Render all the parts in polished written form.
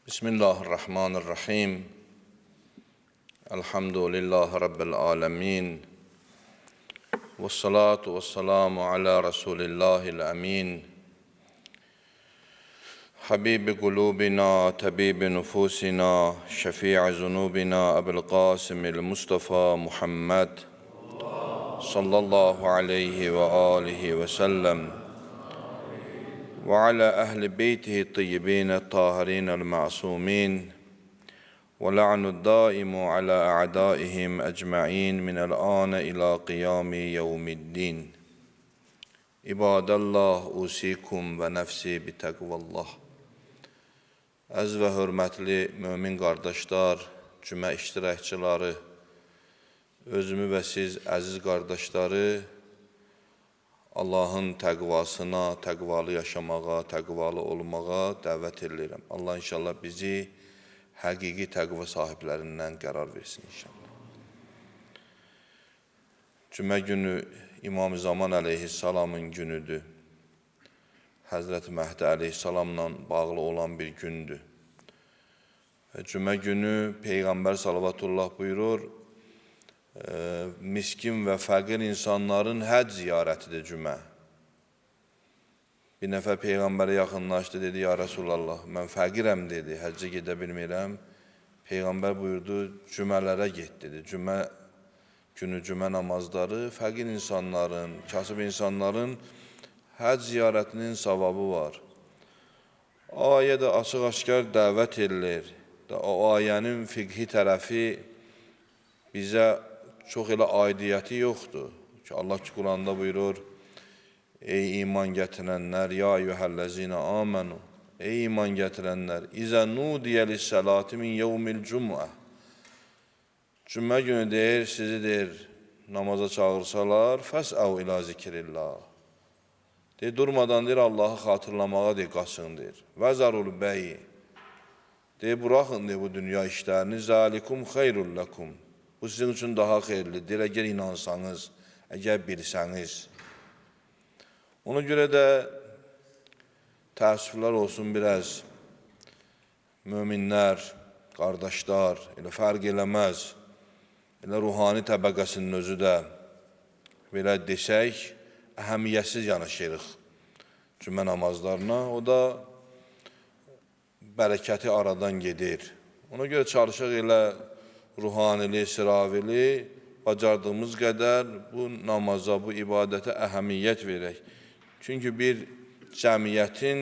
Bismillahirrahmanirrahim. Elhamdülillahi Rabbil alemin. Vessalatu vesselamu ala Resulillahil emin. Habibi kulubina, tabibi nufusina, şefi'i zunubina, Ebu'l Qasimil Mustafa Muhammed sallallahu aleyhi ve alihi ve sellem. وعلى أهل بيته الطيبين الطاهرين المعصومين ولعن الدائم على أعدائهم أجمعين من الآن إلى قيام يوم الدين عباد الله أوصيكم ونفسي بتقوى الله. Əziz və hörmətli mömin qardaşlar, cümə iştirakçıları, özümü və siz əziz qardaşları Allahın təqvasına, təqvalı yaşamağa, təqvalı olmağa dəvət edirəm. Allah inşallah bizi həqiqi təqva sahiblərindən qərar versin inşallah. Cümə günü İmam-ı Zaman əleyhissalamın günüdür. Həzrəti Məhdi əleyhissalamla bağlı olan bir gündür. Cümə günü Peyğəmbər salavatullah buyurur, miskin və fəqir insanların həcc ziyarətidir cümə. Bir nəfər Peyğəmbərə yaxınlaşdı, dedi, ya Rasulallah, mən fəqirəm, dedi, həccə gedə bilmirəm. Peyğəmbər buyurdu, cümələrə get, dedi. Cümə günü cümə namazları fəqir insanların, kasıb insanların həcc ziyarətinin savabı var. Ayə də açıq-aşkar dəvət edilir. O ayənin fiqhi tərəfi bizə çox elə aidiyyəti yoxdur. Ki Allah ki Quranda buyurur, ey iman gətirənlər, ya eyyuhəl-ləzina amanu, ey iman gətirənlər, İzə nudiyə lis-səlati min yevmil cümə. Cümə günü deyir, sizi deyir, namaza çağırsalar, fəsəv ilə zikrillah. Deyir, durmadan deyir, Allahı xatırlamağa deyir, qaçın deyir. Vəzərul bəyi. Deyir, buraxın deyir, bu dünya işlərini, zəlikum xeyrul ləkum. Bu sizin üçün daha xeyirlidir, əgər inansanız, əgər bilsəniz. Ona görə də təəssüflər olsun biraz möminlər, qardaşlar, elə fərq eləməz, elə ruhani təbəqəsinin özü də belə desək, əhəmiyyətsiz yanaşırıq cümə namazlarına, o da bərəkəti aradan gedir. Ona görə çalışaq elə ruhanili, siravili, bacardığımız qədər bu namaza, bu ibadətə əhəmiyyət verək. Çünki bir cəmiyyətin,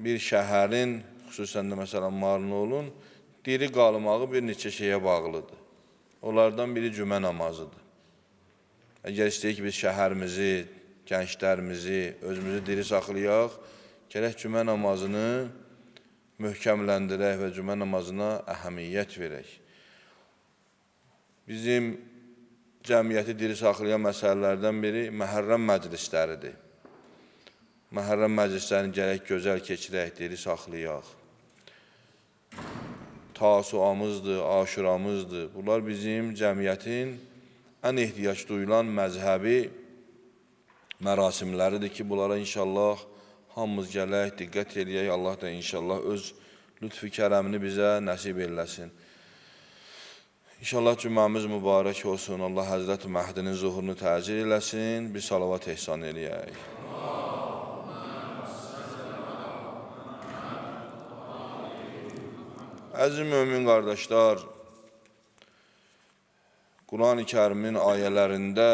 bir şəhərin, xüsusən də məsələn Marnolun, diri qalmağı bir neçə şeyə bağlıdır. Onlardan biri cümə namazıdır. Əgər istəyək ki, biz şəhərimizi, gənclərimizi, özümüzü diri saxlayaq, gərək cümə namazını möhkəmləndirək və cümə namazına əhəmiyyət verək. Bizim cəmiyyəti diri saxlayan məsələlərdən biri məhərrəm məclisləridir. Məhərrəm məclislərini gərək gözəl keçirək, diri saxlayaq. Tasuamızdır, aşuramızdır. Bunlar bizim cəmiyyətin ən ehtiyac duyulan məzhəbi mərasimləridir ki, bunlara inşallah hamımız gələk, diqqət eləyək. Allah da inşallah öz lütfü kərəmini bizə nəsib eləsin. İnşallah cüməmiz mübarək olsun. Allah Həzrət Məhdinin zuhurunu təcil eləsin. Bir salavat ehsan eləyək. Əziz mömin qardaşlar, Quran-ı Kərimin ayələrində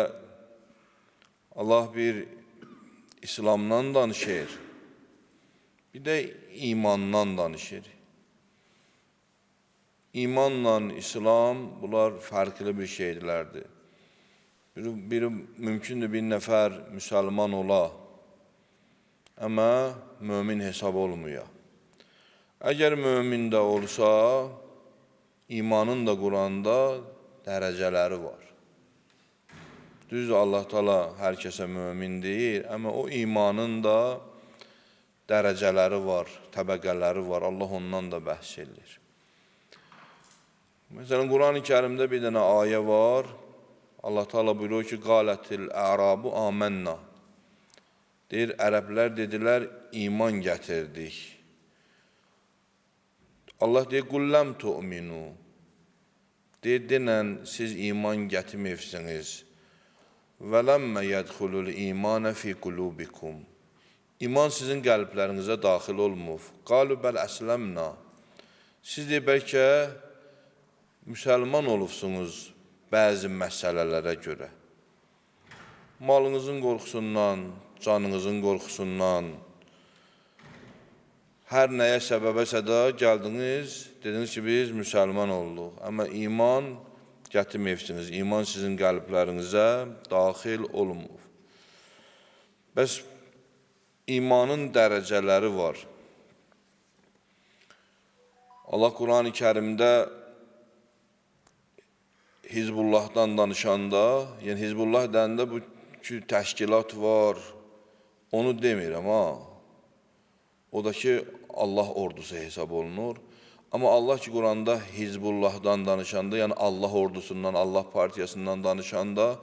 Allah bir İslamdan danışır, bir də imandan danışır. İmanla İslam, bunlar fərqli bir şeylərdir. Biri mümkündür bir nəfər müsəlman ola, amma mömin hesab olmuyor. Əgər mömin də olsa, imanın da Quranda dərəcələri var. Düzdür, Allah Teala hər kəsə mömin deyir, amma o imanın da dərəcələri var, təbəqələri var. Allah ondan da bəhs edir. Məsələn, Quran-ı Kərimdə bir dənə ayə var. Allah Teala buyuruyor ki, qalətil ərabu amənna. Deyir, ərəblər dedilər, iman gətirdik. Allah deyir, qul ləm tu'minu. Deyir, denən siz iman gətirməyibsiniz. Və ləmmə yədxulul imanə fi qulubikum. İman sizin qəlblərinizə daxil olmur. Qalu bəl əsləmna. Siz deyir, bəlkə müsəlman olubsunuz bəzi məsələlərə görə. Malınızın qorxusundan, canınızın qorxusundan, hər nəyə səbəbəsə də gəldiniz, dediniz ki, biz müsəlman olduq. Amma iman gətirməyibsiniz, iman sizin qəlblərinizə daxil olmur. Bəs imanın dərəcələri var. Allah Quran-ı Kərimdə Hizbullahdan danışanda, yəni Hizbullah deyəndə bu təşkilat var, onu demirəm ha. O da ki, Allah ordusu hesab olunur. Amma Allah ki, Quranda Hizbullahdan danışanda, yəni Allah ordusundan, Allah partiyasından danışanda,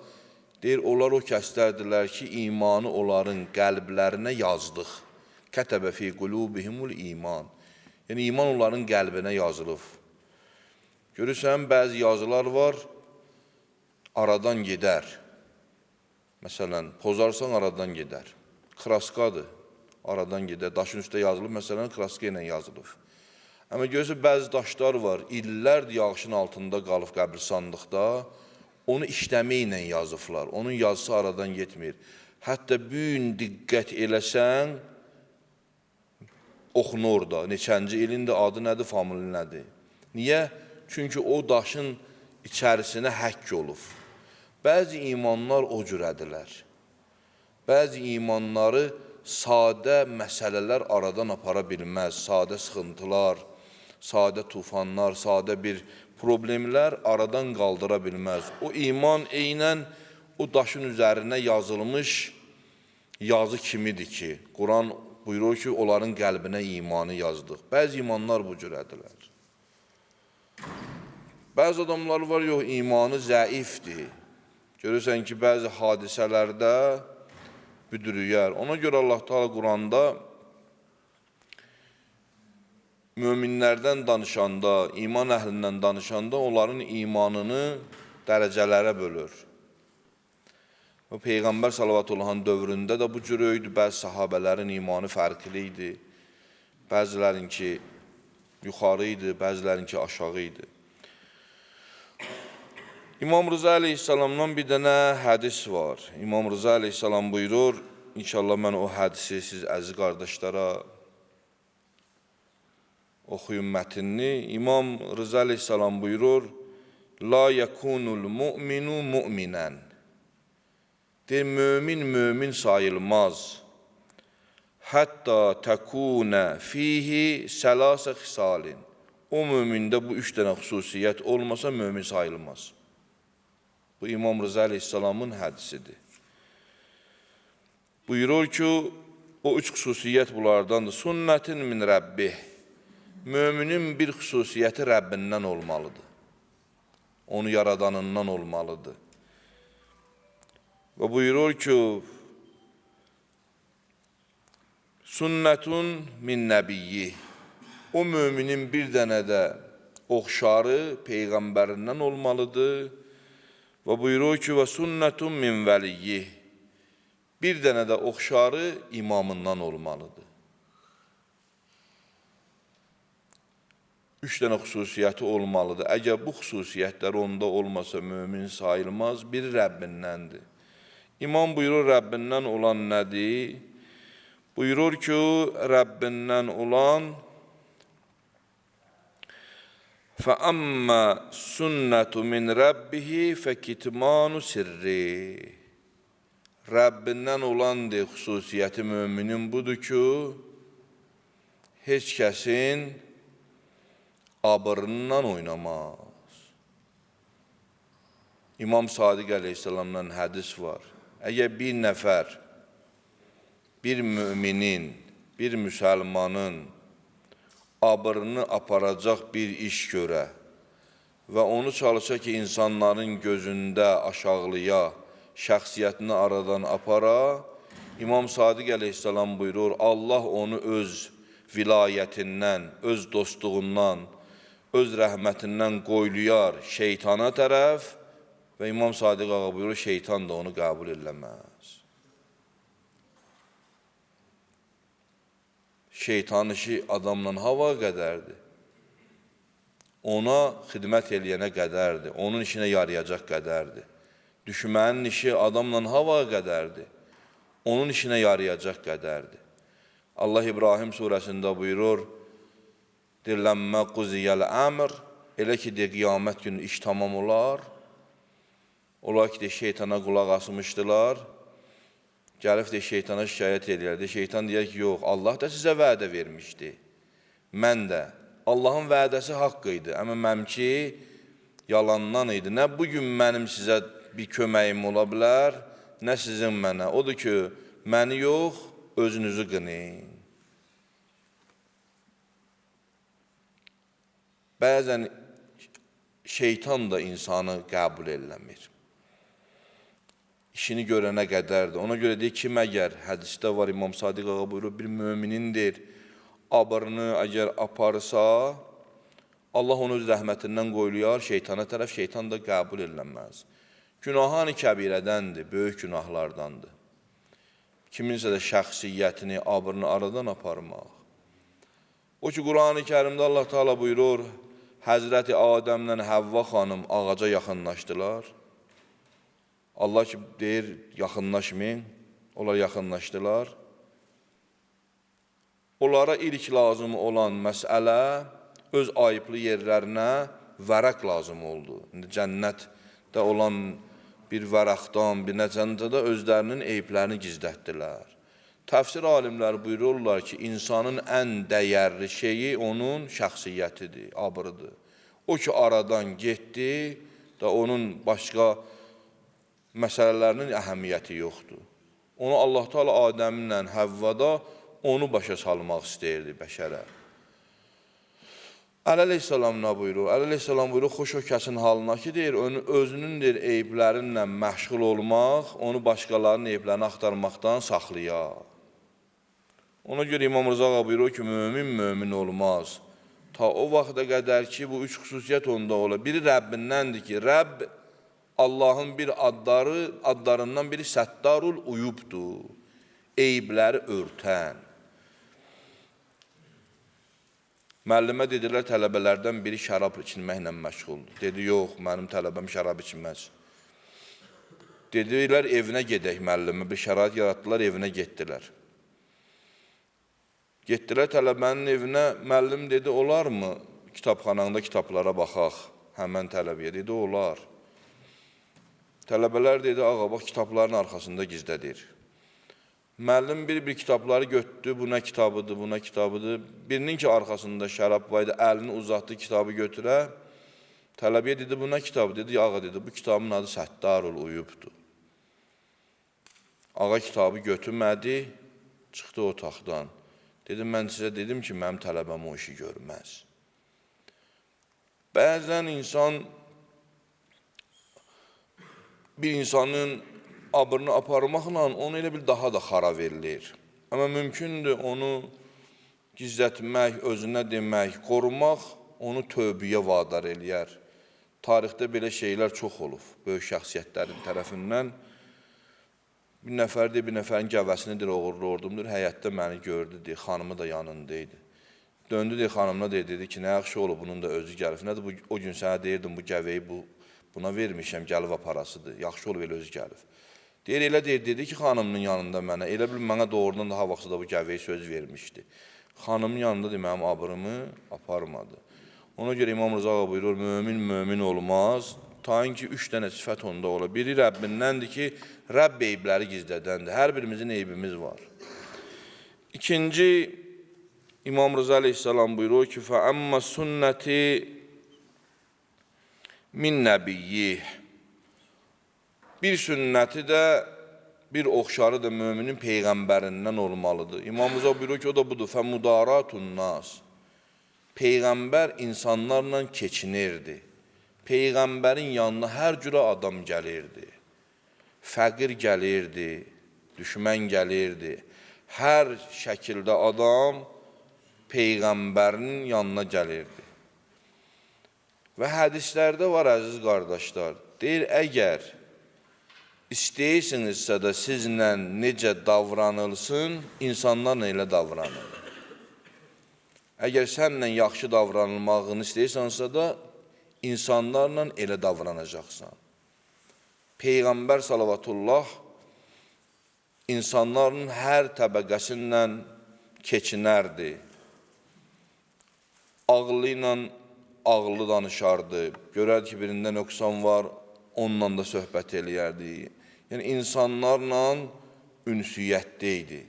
deyir, onlar o kəslərdirlər ki, imanı onların qəlblərinə yazdıq. Kətəbə fi qulubihimul iman. Yəni, iman onların qəlbinə yazılıb. Görürsən, bəzi yazılar var, aradan gedər. Məsələn, pozarsan aradan gedər. Kraskadır, aradan gedər. Daşın üstə yazılıb, məsələn, kraska ilə yazılıb. Amma görürsən, bəzi daşlar var, illərdir yağışın altında qalıb qəbirsanlıqda, onu işləməklə yazıblar, onun yazısı aradan getmir. Hətta büyün diqqət eləsən, oxunur da, neçənci ilində adı nədir, famili nədir? Niyə? Çünki o daşın içərisinə həkk olub. Bəzi imanlar o cürədilər. Bəzi imanları sadə məsələlər aradan apara bilməz, sadə sıxıntılar, sadə tufanlar, sadə bir problemlər aradan qaldıra bilməz. O iman eynən o daşın üzərinə yazılmış yazı kimidir ki, Quran buyurur ki, onların qəlbinə imanı yazdıq. Bəzi imanlar bu cürədilər. Bəzi adamlar var, yox, imanı zəifdir. Görürsən ki, bəzi hadisələrdə büdürüyər. Ona görə Allah Teala Quranda möminlərdən danışanda, iman əhlindən danışanda onların imanını dərəcələrə bölür. O Peyğəmbər sallallahu dövründə də bu cür öydü, bəzi sahabələrin imanı fərqli idi. Bəzilərinki yuxarı idi, bəzilərinki aşağı idi. İmam Rıza Aleyhisselamdan bir dənə hədis var. İmam Rıza Aleyhisselam buyurur, İnşallah mən o hədisi siz əziz qardaşlara oxuyun mətnini. İmam Rıza Aleyhisselam buyurur, La yekunul mu'minu mu'minən. Deyir, mömin sayılmaz. Hətta təkunə fihi sələsə xisalin. O mümində bu 3 dənə xüsusiyyət olmasa mömin sayılmaz. Bu İmam Rıza Aleyhisselamın hədisidir. Buyurur ki, o 3 xüsusiyyət bunlardandır. Sünnətin min Rəbbih. Müminin bir xüsusiyyəti Rəbbindən olmalıdır. Onu yaradanından olmalıdır. Və buyurur ki, Sünnətun min Nəbiyyi. O müminin bir dənə də oxşarı Peyğəmbərindən olmalıdır. Və buyurur ki, və sünnətun min vəliyyi. Bir dənə də oxşarı imamından olmalıdır. 3 dənə xüsusiyyəti olmalıdır. Əgər bu xüsusiyyətlər onda olmasa mömin sayılmaz, biri Rəbbindəndir. İmam buyurur, Rəbbindən olan nədir? Buyurur ki, Rəbbindən olan فَأَمَّا سُنَّةُ مِنْ رَبِّهِ فَكِتْمَانُ سِرِّ. Rəbbindən olan xüsusiyyəti müminin budur ki, heç kəsin abırından oynamaz. İmam Sadiq Aleyhisselamdan hədis var. Əgər bir nəfər, bir müminin, bir müsəlmanın abırını aparacaq bir iş görə və onu çalışa ki, insanların gözündə aşağılıya, şəxsiyyətini aradan apara, İmam Sadiq Aleyhisselam buyurur, Allah onu öz vilayətindən, öz dostluğundan, öz rəhmətindən qoyluyar şeytana tərəf və İmam Sadiq ağa buyurur, şeytan da onu qəbul eləməz. Şeytanın işi adamla hava qədərdir. Ona xidmət eləyənə qədərdir, onun işinə yarayacaq qədərdir. Düşmənin işi adamla hava qədərdir, onun işinə yarayacaq qədərdir. Allah İbrahim surəsində buyurur, Ləmmə quziyyəl əmr, elə ki, qiyamət günü iş tamam olar, olar ki, şeytana qulaq asmışdılar, gəlib şeytana şikayət edirlər. Şeytan deyər ki, yox, Allah da sizə vədə vermişdi, mən də. Allahın vədəsi haqq idi, amma mənimki yalandan idi. Nə bugün mənim sizə bir köməyim ola bilər, nə sizin mənə. Odur ki, məni yox, özünüzü qınayın. Bəzən şeytan da insanı qəbul eləmir. İşini görənə qədərdir. Ona görə deyir, kim əgər, hədisdə var, İmam Sadiq ağa buyurur, bir möminindir, abırını əgər aparsa, Allah onu öz rəhmətindən qoyluyar, şeytana tərəf, şeytan da qəbul eləməz. Günahani kəbirədəndir, böyük günahlardandır. Kiminsə də şəxsiyyətini, abırını aradan aparmaq. O ki, Quran-ı Kərimdə Allah Teala buyurur, Həzrəti Adəmlə Həvva xanım ağaca yaxınlaşdılar. Allah ki, deyir, yaxınlaşmayın, onlar yaxınlaşdılar. Onlara ilk lazım olan məsələ öz ayıblı yerlərinə vərəq lazım oldu. Cənnətdə olan bir vərəqdan, bir necəndə də özlərinin eyiblərini gizlətdilər. Təfsir alimləri buyururlar ki, insanın ən dəyərli şeyi onun şəxsiyyətidir, abırıdır. O ki, aradan getdi və onun başqa məsələlərinin əhəmiyyəti yoxdur. Onu Allah Teala Adəminlə Həvvada onu başa salmaq istəyirdi bəşərə. Əli əleyhissalam nə buyurur? Əli əleyhissalam buyurur, xoş o kəsin halına ki, deyir, özünün eyiblərinlə məşğul olmaq, onu başqalarının eyiblərini axtarmaqdan saxlayar. Ona görə İmam Rıza ağa buyurur ki, mömin olmaz. Ta o vaxta qədər ki, bu üç xüsusiyyət onda olar. Biri Rəbbindəndir ki, Rəbb Allahın bir adlarından biri Səttarul Uyubdur, eyibləri örtən. Müəllimə dedilər, tələbələrdən biri şərab içilməklə məşğuldur. Dedi, yox, mənim tələbəm şərab içilməz. Dedilər, evinə gedək müəllimə, bir şərait yaratdılar, evinə getdilər. Getdilər tələbənin evinə, müəllim dedi, olarmı kitabxananda kitablara baxaq, həmən tələbəyə dedi, olar. Tələbələr dedi, ağa, bax, kitabların arxasında gizlədir. Müəllim bir kitabları götürdü, bu nə kitabıdır, bu nə kitabıdır. Birinin ki, arxasında şərab var idi, əlini uzatdı, kitabı götürə. Tələbəyə dedi, bu nə kitabı? Dedi, ağa, dedi, bu kitabın adı Səttarul Uyubdur. Ağa kitabı götürmədi, çıxdı otaqdan. Dedim, mən sizə dedim ki, mənim tələbəm o işi görməz. Bəzən bir insanın abırını aparmaqla onu elə bil daha da xarab edilir. Amma mümkündür onu gizlətmək, özünə demək, qorumaq onu tövbəyə vadar eləyər. Tarixdə belə şeylər çox olub, böyük şəxsiyyətlərin tərəfindən. Bir nəfərdir, bir nəfərin gəvəsinidir, oğurlu ordumdur, həyətdə məni gördü, deyir, xanımı da yanındaydı. Döndü, deyir, xanımına dedi ki, nə yaxşı olub, bunun da özü gəlib. Nədir, o gün sənə deyirdim, bu gəvəyi buna vermişəm, gəlib aparasıdır, yaxşı olub, elə özü gəlib. Deyir, elə deyir, dedi ki, xanımın yanında mənə, elə bil mənə doğrudan daha vaxtı da bu gəvəyi söz vermişdi. Xanımın yanında deyir, mənim abırımı aparmadı. Ona görə İmam Rıza ağa buyurur, mömin olmaz. Tayin ki, 3 dənə sifət onda ola. Biri Rəbbindəndir ki, Rəbb eyibləri gizlədəndir. Hər birimizin eybimiz var. İkinci, İmam Rıza aleyhissalam buyurur ki, فَأَمَّ سُنَّةِ min nəbiyyih. Bir sünnəti də, bir oxşarı da müminin peyğəmbərindən olmalıdır. İmam Rıza buyurur ki, o da budur. فَمُدَارَاتُ النَّاسِ. Peyğəmbər insanlarla keçinirdi. Peyğəmbərin yanına hər cürə adam gəlirdi. Fəqir gəlirdi, düşmən gəlirdi. Hər şəkildə adam Peyğəmbərinin yanına gəlirdi. Və hədislərdə var, əziz qardaşlar, deyir, əgər istəyirsinizsə də sizlə necə davranılsın, insanlarla elə davranılır. Əgər sənlə yaxşı davranılmağını istəyirsənsə də, insanlarla elə davranacaqsan. Peyğəmbər salavatullah insanların hər təbəqəsindən keçinərdi. Ağlı ilə ağlı danışardı. Görərdi ki, birində nöqsan var, onunla da söhbət eləyərdi. Yəni, insanlarla ünsiyyətdə idi.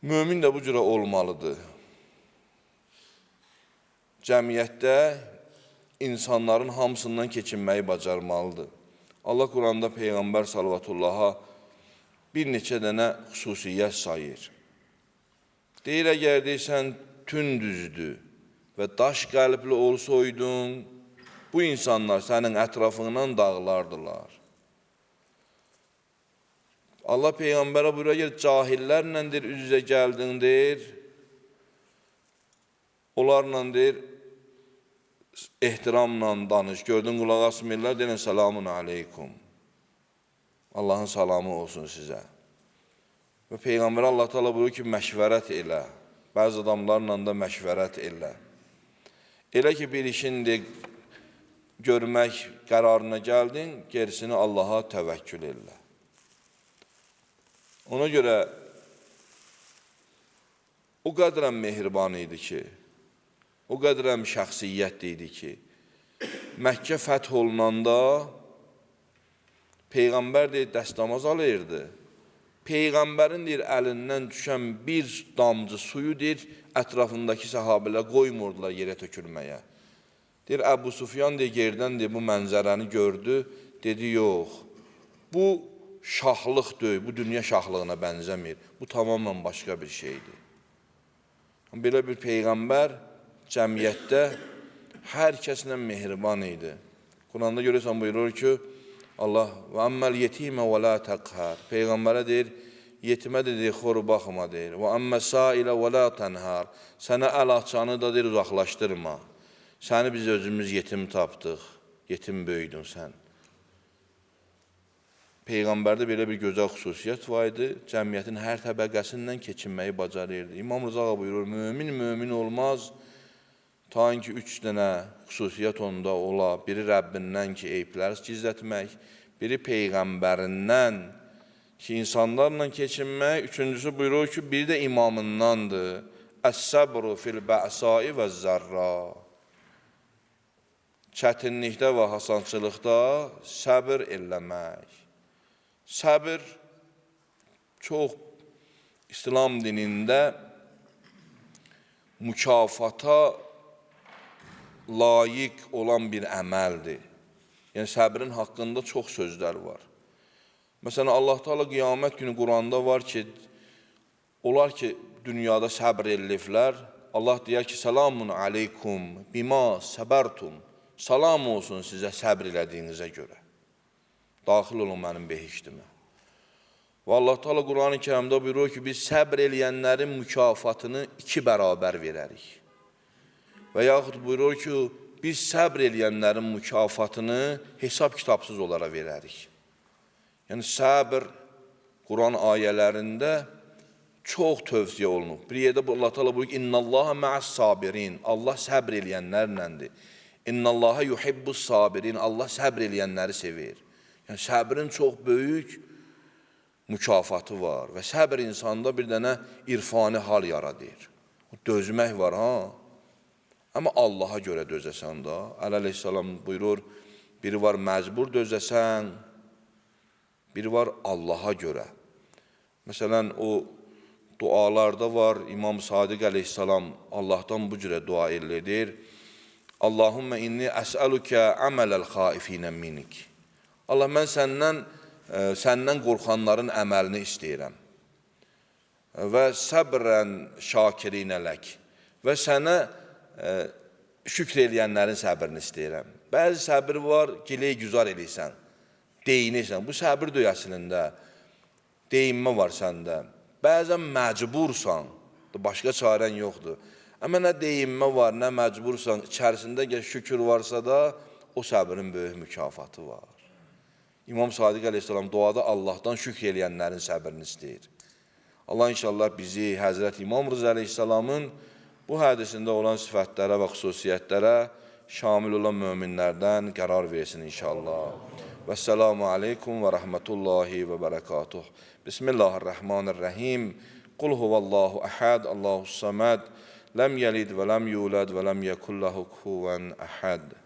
Mömin də bu cürə olmalıdır. Cəmiyyətdə insanların hamısından keçinməyi bacarmalıdır. Allah Quranda Peyğəmbər salvatullaha bir neçə dənə xüsusiyyət sayır. Deyir, əgər deyirsən, tündüzdür və daş qəlbli olsaydın, bu insanlar sənin ətrafından dağlardılar. Allah Peyğəmbərə buyurur, əgər cahillərlə üz-üzə gəldin, deyir, onlarla deyir, ehtiramla danış, gördün qulaq asmırlar, deyilən selamun aleykum. Allahın salamı olsun sizə. Və Peyğəmbər Allah Teala buyurur ki, məşvərət elə. Bəzi adamlarla da məşvərət elə. Elə ki, bir işin görmək qərarına gəldin, gerisini Allaha təvəkkül elə. Ona görə o qədrən mehriban idi ki, o qədrən şəxsiyyət idi ki, Məkkə fəth olunanda Peyğəmbər dəstəmaz alırdı. Peyğəmbərin əlindən düşən bir damcı suyu ətrafındakı səhabələr qoymurdular yerə tökülməyə. Əbu Sufyan yerdən bu mənzərəni gördü, dedi, yox, bu şahlıq deyil, bu dünya şahlığına bənzəmir, bu tamamən başqa bir şeydir. Belə bir Peyğəmbər cəmiyyətdə hər kəslə mehriban idi. Quranda görürsən buyurur ki, Allah və əmməl yetimə və la təqhər. Peyğəmbərə deyir, yetimə deyir, xoru baxma deyir. Və əmmə sailə və la tənhər. Sənə əl açanı da deyir, uzaqlaşdırma. Səni biz özümüz yetim tapdıq, yetim böyüdün sən. Peyğəmbərdə belə bir gözəl xüsusiyyət var idi, cəmiyyətin hər təbəqəsindən keçinməyi bacarırdı. İmam Rıza buyurur, mömin olmaz, ta ki 3 dənə xüsusiyyət onda ola, biri Rəbbindən ki, eyibləri gizlətmək, biri Peyğəmbərindən ki, insanlarla keçinmək, üçüncüsü buyurur ki, biri də imamındandır. Əs-səbru fil-bə'sai və zərra. Çətinlikdə və hasançılıqda səbir eləmək. Səbir çox İslam dinində mükafata layiq olan bir əməldir. Yəni, səbrin haqqında çox sözlər var. Məsələn, Allah Teala qiyamət günü Quranda var ki, onlar ki, dünyada səbr eliflər, Allah deyər ki, selamun aleykum, bima səbərtum, salam olsun sizə səbr elədiyinizə görə. Daxil olun mənim behiştimə. Və Allah Teala Quran-ı Kərimdə buyurur ki, biz səbr eləyənlərin mükafatını 2 bərabər verərik. Və yaxud buyurur ki, biz səbr eləyənlərin mükafatını hesab kitabsız olaraq verərik. Yəni, səbr Quran ayələrində çox tövsiyə olunub. Bir yerdə Allah Teala buyurur ki, İnnəllaha mə'əs-sabirin. Allah səbr eləyənlərləndir. İnnəllaha yuhibbus sabirin. Allah səbr eləyənləri sevir. Yəni, səbrin çox böyük mükafatı var və səbr insanda bir dənə irfani hal yaradır. Dözmək var, ha? Amma Allaha görə dözəsən da. Əli əleyhissalam buyurur, biri var məcbur dözəsən, biri var Allaha görə. Məsələn, o dualarda var, İmam Sadiq əleyhissalam Allahdan bu cürə dua elədir. Allahümmə inni əsəlükə əmələl xaifinə minik. Allah, mən səndən qorxanların əməlini istəyirəm. Və səbrən şakirinə lək. Və sənə şükr eləyənlərin səbrini istəyirəm. Bəzi səbir var, giləy güzar eləysən, deyinirsən. Bu səbir döyəsində deyinmə var səndə. Bəzən məcbursan, Başqa çarən yoxdur. Amma nə deyinmə var, nə məcbursan, içərisində şükür varsa da o səbrin böyük mükafatı var. İmam Sadiq əleyhissalam duada Allahdan şükr eləyənlərin səbrini istəyir. Allah inşallah bizi Həzrət İmam Rıza əleyhissalamın bu hədisində olan sifətlərə və xüsusiyyətlərə şamil olan möminlərdən qərar versin inşallah. Vəssalamu aleykum və rəhmətullahi və bərəkatuh. Bismillahirrahmanirrahim. Qul huvallahu əhəd, Allahus saməd, ləm yəlid və ləm yulad və ləm yekullahu kufuvan əhəd.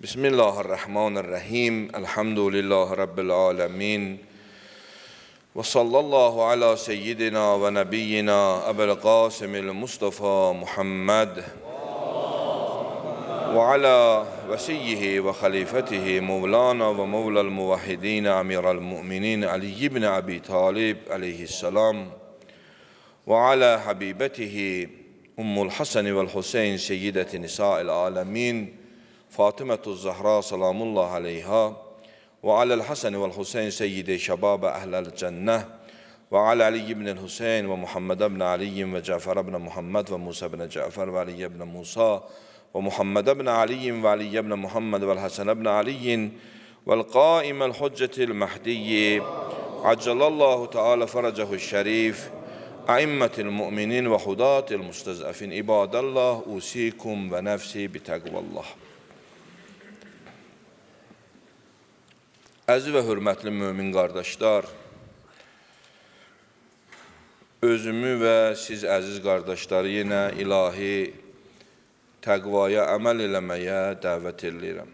Bismillahirrahmanirrahim. Elhamdülillahi Rabbil alemin. Ve sallallahu ala seyyidina ve nebiyyina Ebel Qasimil Mustafa Muhammed ve ala vesiyyihi ve halifetihi Mevlana ve Mevlal muvahhidin Amiral Mu'minin Ali ibn Abi Talib aleyhisselam ve ala habibetihi Ummul Hasan vel Hüseyin seyyideti nisa'il alemin Fatımetu Zahra salamullah aleyha ve alel Hasan vel Hüseyin seyyidi şebabe ehlel cenneh ve ala Ali ibn Hüseyin ve Muhammed ibn Ali ve Cafer ibn Muhammed ve Musa ibn Cafer ve Ali ibn Musa ve Muhammed ibn Ali ve Ali ibn Muhammed ve Hasan ibn Ali vel qaimel hüccetil mahdiyi accelallahu teala feracehu şerif a'immetil mu'minin ve hudatil mustazafin ibadallah usikum ve nefsi bitaqvallah. Əziz və hörmətli mömin qardaşlar, özümü və siz əziz qardaşları yenə ilahi təqvaya əməl eləməyə dəvət edirəm.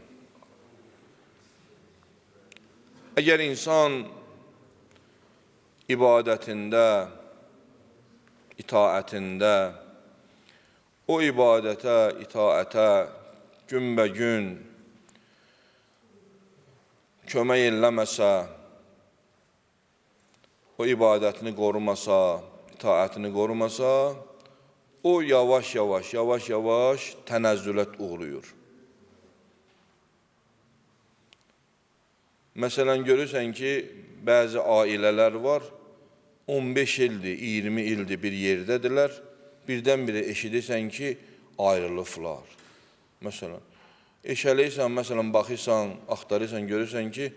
Əgər insan ibadətində, itaətində, o ibadətə, itaətə günbəgün kömək eləməsə, o ibadətini qorumasa, itaətini qorumasa, o yavaş-yavaş tənəzzülət uğruyur. Məsələn, görürsən ki, bəzi ailələr var, 15 ildir, 20 ildir bir yerdədirlər, birdən-birə eşidirsən ki, ayrılıblar. Məsələn, eşələyirsən, məsələn, baxırsan, axtarırsan, görürsən ki,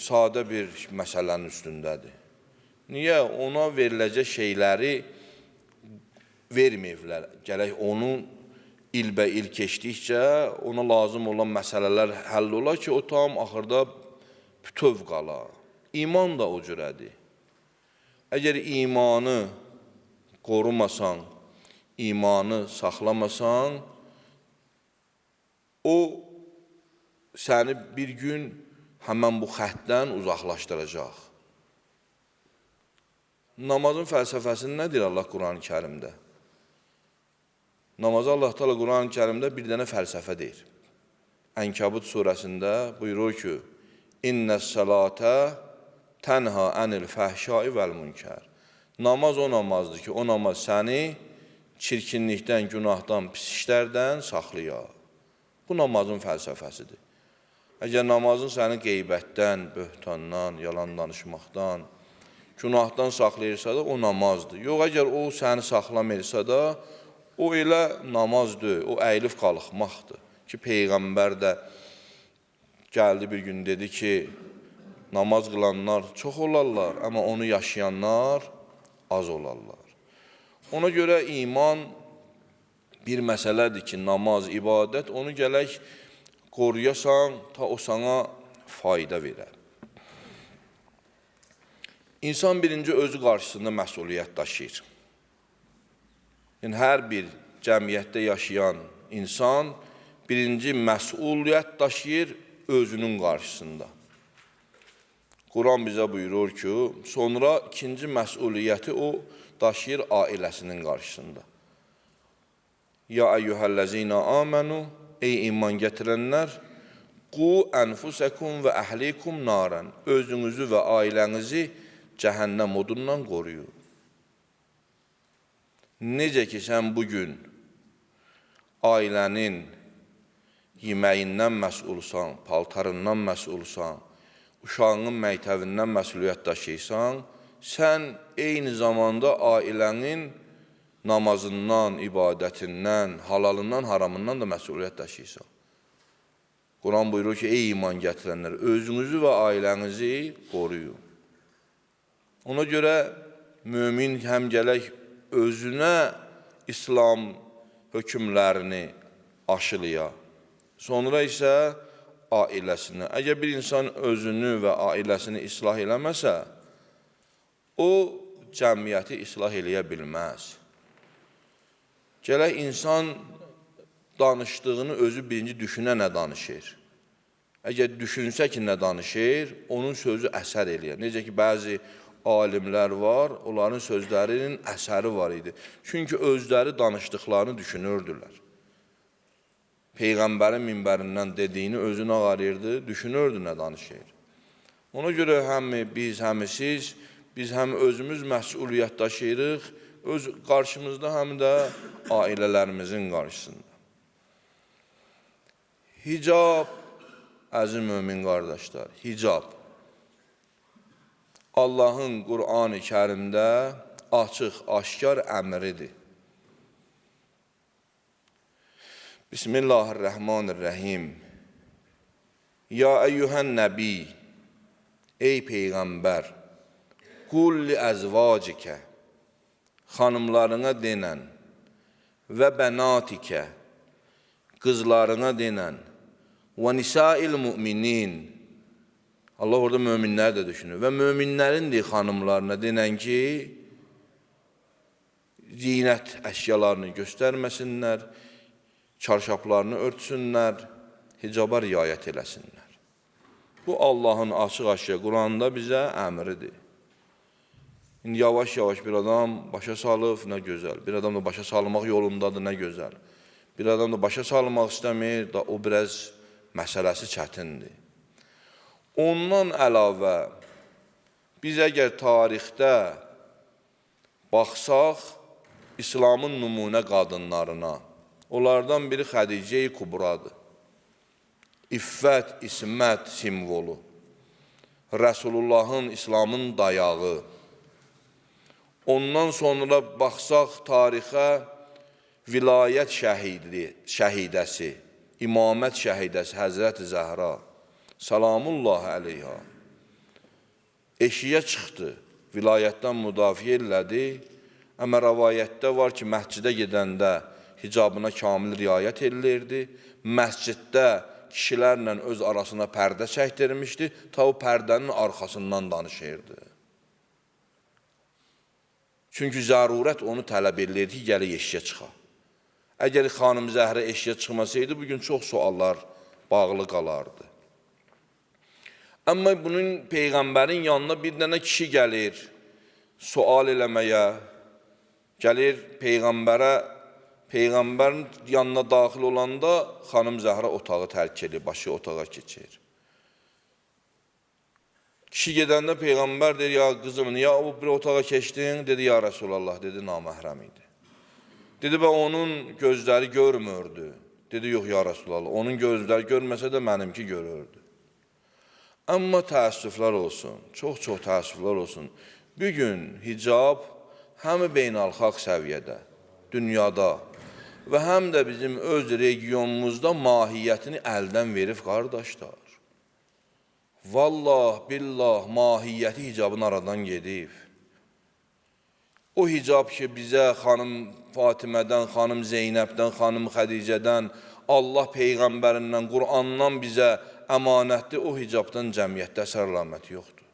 sadə bir məsələnin üstündədir. Niyə? Ona veriləcək şeyləri verməyiblər. Gərək onun ilbə-il keçdikcə ona lazım olan məsələlər həll olar ki, o tam axırda bütöv qala. İman da o cürədir. Əgər imanı qorumasan, imanı saxlamasan, o səni bir gün həmən bu xəttdən uzaqlaşdıracaq. Namazın fəlsəfəsini nədir Allah Quran-ı Kərimdə? Namazı Allah Teala Quran-ı Kərimdə bir dənə fəlsəfə deyir. Ənkabut surəsində buyurur ki, İnnəs salətə tənha ənil fəhşai vəl münkər. Namaz o namazdır ki, o namaz səni çirkinlikdən, günahdan, pis işlərdən saxlayar. Bu namazın fəlsəfəsidir. Əgər namazın səni qeybətdən, böhtandan, yalan danışmaqdan, günahdan saxlayırsa da o namazdır. Yox, əgər o səni saxlamayırsa da, o elə namazdır, o əyilib qalxmaqdır. Ki, Peyğəmbər də gəldi bir gün dedi ki, namaz qılanlar çox olarlar, amma onu yaşayanlar az olarlar. Ona görə iman bir məsələdir ki, namaz, ibadət, onu gələk qoruyasan, ta o sana fayda verər. İnsan birinci özü qarşısında məsuliyyət daşıyır. Yəni, hər bir cəmiyyətdə yaşayan insan birinci məsuliyyət daşıyır özünün qarşısında. Quran bizə buyurur ki, sonra ikinci məsuliyyəti o daşıyır ailəsinin qarşısında. Ya eyyuhellezina amenu, ey iman gətirənlər, qu ənfusekum və əhlikum naran, özünüzü və ailənizi cəhənnəm odundan qoruyun. Necə ki, sən bugün ailənin yeməyindən məsulsan, paltarından məsulsan, uşağının məktəbindən məsuliyyət daşıysan, sən eyni zamanda ailənin namazından, ibadətindən, halalından, haramından da məsuliyyət daşıysan. Quran buyurur ki, ey iman gətirənlər, özünüzü və ailənizi qoruyun. Ona görə mümin həm gələk özünə İslam hökmlərini aşılaya, sonra isə ailəsinə. Əgər bir insan özünü və ailəsini islah eləməsə, o cəmiyyəti islah eləyə bilməz. Gələk insan danışdığını özü birinci düşünə nə danışır. Əgər düşünsə ki, nə danışır, onun sözü əsər eləyər. Necə ki, bəzi alimlər var, onların sözlərinin əsəri var idi. Çünki özləri danışdıqlarını düşünürdülər. Peyğəmbərin minbərindən dediyini özünə ağarırdı, düşünürdü nə danışır. Ona görə həm biz, həm siz, biz həm özümüz məsuliyyət daşıyırıq, öz qarşımızda, həm də ailələrimizin qarşısında. Hicab, əziz mömin qardaşlar, hicab. Allahın Qur'an-ı Kərimdə açıq, aşkar əmridir. Bismillahirrahmanirrahim. Ya eyyuhən nəbi, ey Peyğəmbər, qul li əzvacikə, xanımlarına denən və bənatikə, qızlarına denən və nisail müminin, Allah orada möminlər də düşünür və möminlərin de xanımlarına denən ki, zinət əşyalarını göstərməsinlər, çarşaplarını örtsünlər, hicaba riayət eləsinlər. Bu, Allahın açıq-aşkar Quranda bizə əmridir. İndi yavaş-yavaş bir adam başa salıb, nə gözəl. Bir adam da başa salmaq yolundadır, nə gözəl. Bir adam da başa salmaq istəmir, o biraz məsələsi çətindir. Ondan əlavə, biz əgər tarixdə baxsaq, İslamın nümunə qadınlarına, onlardan biri Xədicə-i Kubradır. İffət, ismət simvolu. Rəsulullahın, İslamın dayağı. Ondan sonra baxsaq tarixə, vilayət şəhidəsi, imamət şəhidəsi Həzrət-i Zəhra, salamullahi əleyha. Eşiyə çıxdı, vilayətdən müdafiə elədi, amma rəvayətdə var ki, məscidə gedəndə hicabına kamil riayət eləyirdi, məsciddə kişilərlə öz arasına pərdə çəkdirmişdi, ta o pərdənin arxasından danışırdı. Çünki zərurət onu tələb edirdi ki, gələk eşiyə çıxa. Əgər xanım Zəhrə eşiyə çıxmasaydı, bugün çox suallar bağlı qalardı. Amma bunun Peyğəmbərin yanına bir dənə kişi gəlir, sual eləməyə, gəlir Peyğəmbərin yanına daxil olanda xanım Zəhra otağı tərk edir, başı otağa keçir. Kişi gedəndə Peyğəmbər deyir, ya qızım, niyə o bir otağa keçdin? Dedi, ya Rəsulallah, dedi, naməhrəm idi. Dedi, və onun gözləri görmürdü. Dedi, yox, ya Rəsulallah, onun gözləri görməsə də mənimki görürdü. Amma təəssüflər olsun, çox-çox təəssüflər olsun. Bugün hicab həm beynəlxalq səviyyədə, dünyada və həm də bizim öz regionumuzda mahiyyətini əldən verib qardaşlar. Vallah, billah, mahiyyəti hicabın aradan gedib. O hicab ki, bizə xanım Fatimədən, xanım Zeynəbdən, xanım Xədicədən, Allah Peyğəmbərindən, Qur'andan bizə əmanətdir, o hicabdan cəmiyyətdə əsər-əlaməti yoxdur.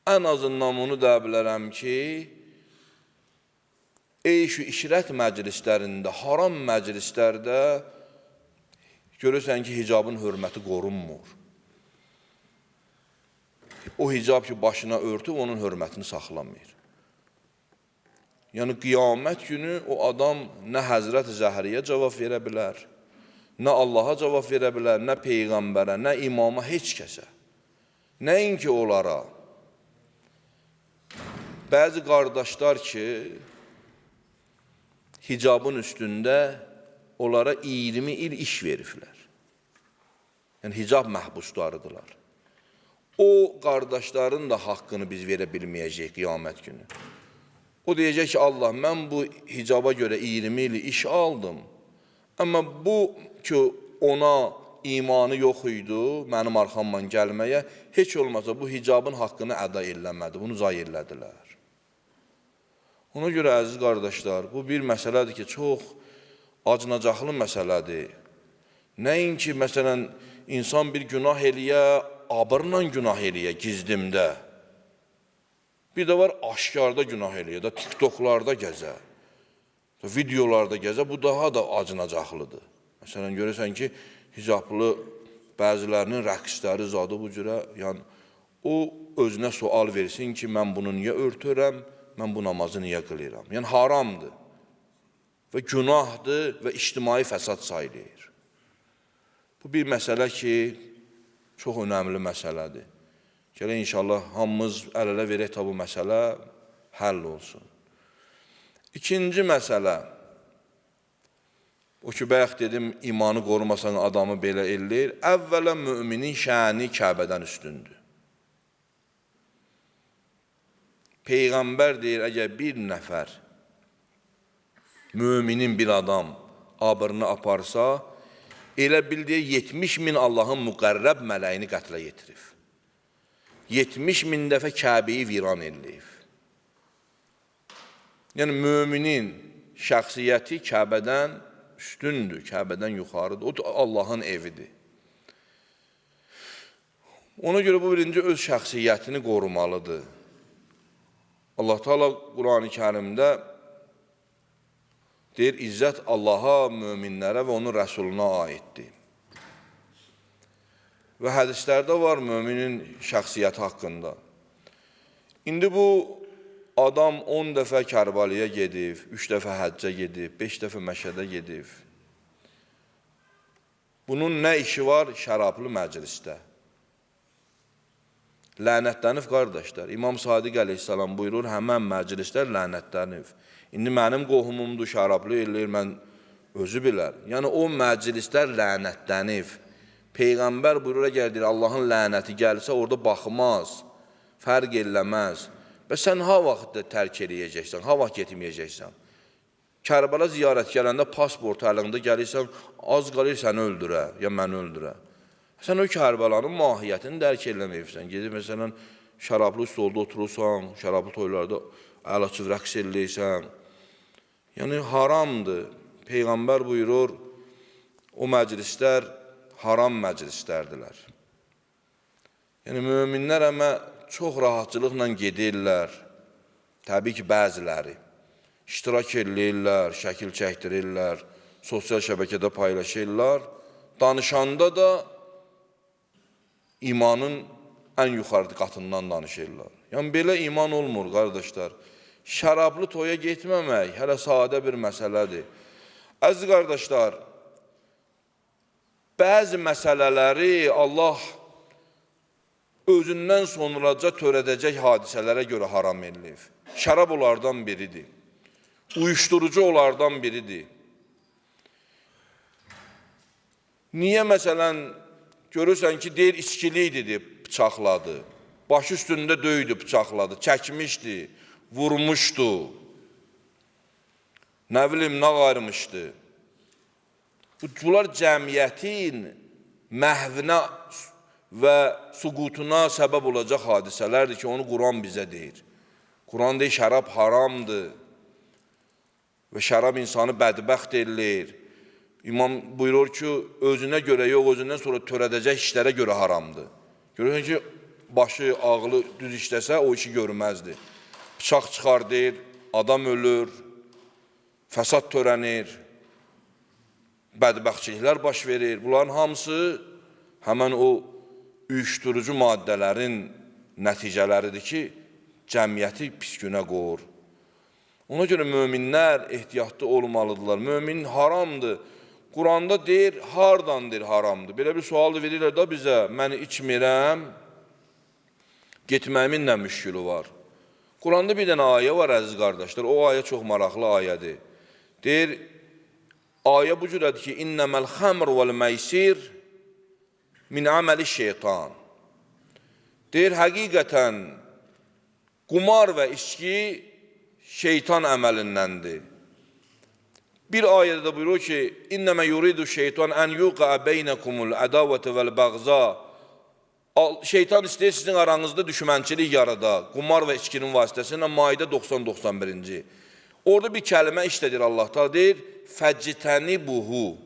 Ən azından bunu da bilərəm ki, eyş-ü işrət məclislərində, haram məclislərdə görürsən ki, hicabın hörməti qorunmur. O hicab ki, başına örtüb, onun hörmətini saxlamayır. Yəni qiyamət günü o adam nə Həzrət Zəhriyə cavab verə bilər, nə Allaha cavab verə bilər, nə Peyğəmbərə, nə imama, heç kəsə. Nəinki onlara. Bəzi qardaşlar ki, hicabın üstündə onlara 20 il iş veriblər. Yəni hicab məhbuslarıdırlar. O qardaşların da haqqını biz verə bilməyəcəyik qiyamət günü. O deyəcək ki, Allah, mən bu hicaba görə 20 il iş aldım. Amma bu ki, ona imanı yox idi, mənim arxamdan gəlməyə, heç olmasa bu hicabın haqqını əda eləmədi, bunu zay elədilər. Ona görə, əziz qardaşlar, bu bir məsələdir ki, çox acınacaqlı məsələdir. Nəinki, məsələn, insan bir günah eləyə, abırla günah eləyə, gizdimdə. Bir də var, aşkarda günah eləyə, da TikToklarda gəzə, videolarda gəzə, bu daha da acınacaqlıdır. Məsələn, görürsən ki, hicablı bəzilərinin rəqsləri zadı bu cürə, yəni, o özünə sual versin ki, mən bunu niyə örtürəm, mən bu namazı niyə qılıram? Yəni, haramdır və günahdır və ictimai fəsad sayılır. Bu bir məsələ ki, çox önəmli məsələdir. Gələk inşallah hamımız əl-ələ verək bu məsələ həll olsun. İkinci məsələ, o ki, bayaq dedim, imanı qorumasan adamı belə eləyir, əvvələ müminin şəni Kəbədən üstündür. Peyğəmbər deyir, əgər bir nəfər, müminin bir adam abırını aparsa, elə bildiyi 70 min Allahın müqərrəb mələyini qətlə yetirib. 70 min dəfə Kəbəyi viran eləyib. Yəni, müminin şəxsiyyəti Kəbədən üstündür, Kəbədən yuxarıdır. O da Allahın evidir. Ona görə bu birinci öz şəxsiyyətini qorumalıdır. Allah Teala Qur'an-ı Kərimdə deyir, izzət Allaha, möminlərə və onun rəsuluna aiddir. Və hədislərdə var müminin şəxsiyyəti haqqında. İndi bu adam 10 dəfə Kərbalaya gedib, 3 dəfə həccə gedib, 5 dəfə Məşədə gedib. Bunun nə işi var? Şərablı məclisdə. Lənətlənib qardaşlar. İmam Sadiq əleyhissalam buyurur, həmən məclislər lənətlənib. İndi mənim qohumumdur, şərablı eləyir, mən özü bilər. Yəni o məclislər lənətlənib. Peyğəmbər buyurur, əgər deyir, Allahın lənəti gəlsə, orada baxmaz, fərq eləməz. Və sən ha vaxt tərk eləyəcəksən, ha vaxt getməyəcəksən. Kərbala ziyarət gələndə pasport əlində gəlirsən, az qalır səni öldürə, ya məni öldürə. Sən o Kərbalanın mahiyyətini dərk eləməyibsən. Gedib, məsələn, şərablı stolda oturursan, şərablı toylarda əl açıb rəqs eləyirsən. Yəni, haramdır. Peyğəmbər buyurur, o məclislər haram məclislərdilər. Yəni, möminlər əmə çox rahatçılıqla gedirlər. Təbii ki, bəziləri iştirak edirlər, şəkil çəkdirirlər, sosial şəbəkədə paylaşırlar. Danışanda da imanın ən yuxarı qatından danışırlar. Yəni, belə iman olmur, qardaşlar. Şərablı toya getməmək hələ sadə bir məsələdir. Əziz qardaşlar, bəzi məsələləri Allah özündən sonraca törədəcək hadisələrə görə haram eləyib. Şərab onlardan biridir. Uyuşturucu onlardan biridir. Niyə məsələn, görürsən ki, deyir, içkili idi, bıçaqladı. Başı üstündə döydü, bıçaqladı, çəkmişdi, vurmuşdu. Nə bilim, nə qarmışdı. Bunlar cəmiyyətin məhvinə və suqutuna səbəb olacaq hadisələrdir ki, onu Quran bizə deyir. Quran deyir, şərab haramdır və şərab insanı bədbəxt eləyir. İmam buyurur ki, özünə görə yox, özündən sonra törədəcək işlərə görə haramdır. Görürsən ki, başı, ağlı düz işləsə, o işi görməzdir. Bıçaq çıxardır, adam ölür, fəsad törənir, bədbəxtçiliklər baş verir. Bunların hamısı həmən o uyuşturucu maddələrin nəticələridir ki, cəmiyyəti pis günə qoyur. Ona görə möminlər ehtiyatlı olmalıdırlar. Mömin haramdır. Quranda deyir, hardandır haramdır. Belə bir sual verirlər da bizə, mən içmirəm, getməyimin nə müşkülü var? Quranda bir dənə ayə var, əziz qardaşlar, o ayə çox maraqlı ayədir. Deyir, ayə bu cürədir ki, İnnəməl xəmr vəl məysir min əməli şeytan. Deyir, həqiqətən qumar və içki şeytan əməlindəndir. Bir ayədə də buyurur ki, İnnəmə yuridu şeytan ən yuqa beynəkumul ədavətə vəl bəğza. Şeytan istəyir sizin aranızda düşmənçilik yarada, qumar və içkinin vasitəsilə Maidə 90-91-ci. Orada bir kəlmə işlədir Allah Teala, deyir, fəccitəni buhu.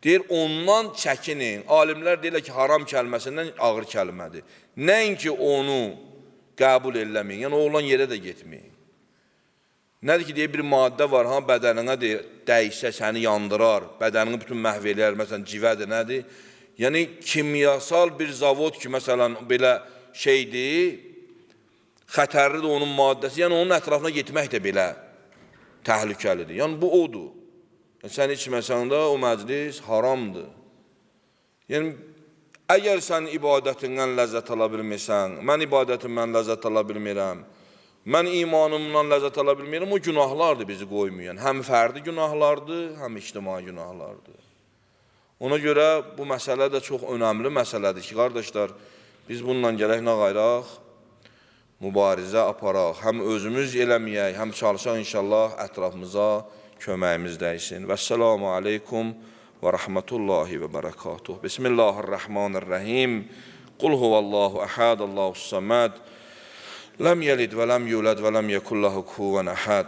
Deyir, ondan çəkinin. Alimlər deyirlər ki, haram kəlməsindən ağır kəlmədir. Nəinki onu qəbul eləməyin, yəni o olan yerə də getməyin. Nədir ki, deyir, bir maddə var, bədəninə dəysə səni yandırar, bədənini bütün məhv eləyər, məsələn, civədir, nədir? Yəni, kimyasal bir zavod ki, məsələn, belə şeydir, xətərlidir onun maddəsi, yəni onun ətrafına getmək də belə təhlükəlidir. Yəni, bu odur. Sən içməsən də o məclis haramdır. Yəni, əgər sən ibadətindən ləzzət ala bilmirsən, mən ibadətimdən ləzzət ala bilmirəm, mən imanımdan ləzzət ala bilmirəm, o günahlardır bizi qoymayan. Həm fərdi günahlardır, həm ictimai günahlardır. Ona görə bu məsələ də çox önəmli məsələdir ki, qardaşlar, biz bununla gələk nə qayraq? Mübarizə aparaq, həm özümüz eləməyək, həm çalışaq inşallah ətrafımıza köməyimiz dəysin. Vəssalamu aleykum və rəhmətullahi və bərəkatuh. Bismillahirrahmanirrahim. Qul huvallahu əhəd, Allahu səməd. Ləm yəlid və ləm yulad və ləm yekun lahu kufuven əhəd.